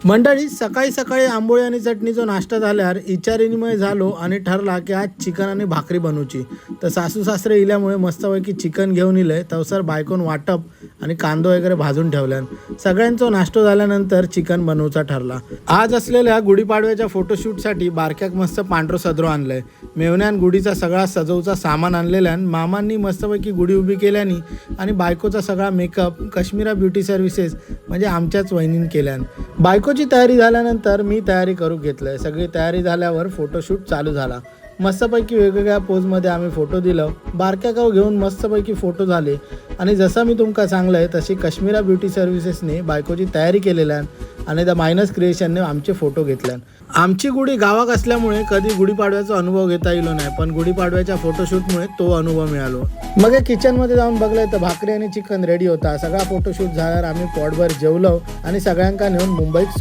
मंडळी सकाळी सकाळी आंबोळी आणि चटणीचा नाश्ता झाल्यावर विचारविनिमय झालो आणि ठरला की आज चिकन आणि भाकरी बनवची। तर सासू सासरे इल्यामुळे मस्तपैकी चिकन घेऊन इलंय, तवसर बायकोन वाटप आणि कांदो वगैरे भाजून ठेवल्यान सगळ्यांचा नाश्ता झाल्यानंतर चिकन बनवचा ठरला। आज असलेल्या गुढीपाडव्याच्या फोटोशूटसाठी बारक्याक मस्त पांढरो सदरो आणलंय। मेवण्यान गुढीचा सगळा सजवचा सामान आणलेल्यान मामांनी मस्तपैकी गुढी उभी केल्यानी आणि बायकोचा सगळा मेकअप काश्मीरा ब्युटी सर्व्हिसेस म्हणजे आमच्याच वहिनीन केल्यान। बायकोची तयारी झाल्यानंतर मी तयारी करू घेतलंय। सगळी तयारी झाल्यावर फोटोशूट चालू झाला। मस्तपैकी वेगवेगळ्या पोजमध्ये आम्ही फोटो दिलो, बारक्या गाव घेऊन मस्तपैकी फोटो झाले आणि जसं मी तुमका सांगलंय तशी काश्मीरा ब्युटी सर्व्हिसेसने बायकोची तयारी केलेल्यान आणि द मायनस क्रिएशनने आमचे फोटो घेतल्यान। आमची गुढी गावाक असल्यामुळे कधी गुढीपाडव्याचा अनुभव घेता येलो नाही, पण गुढीपाडव्याच्या फोटोशूटमुळे तो अनुभव मिळालो। मग किचनमध्ये जाऊन बघलंय तर भाकरी आणि चिकन रेडी होता। सगळा फोटोशूट झाल्यावर आम्ही पोटभर जेवलो आणि सगळ्यांका नेऊन मुंबईत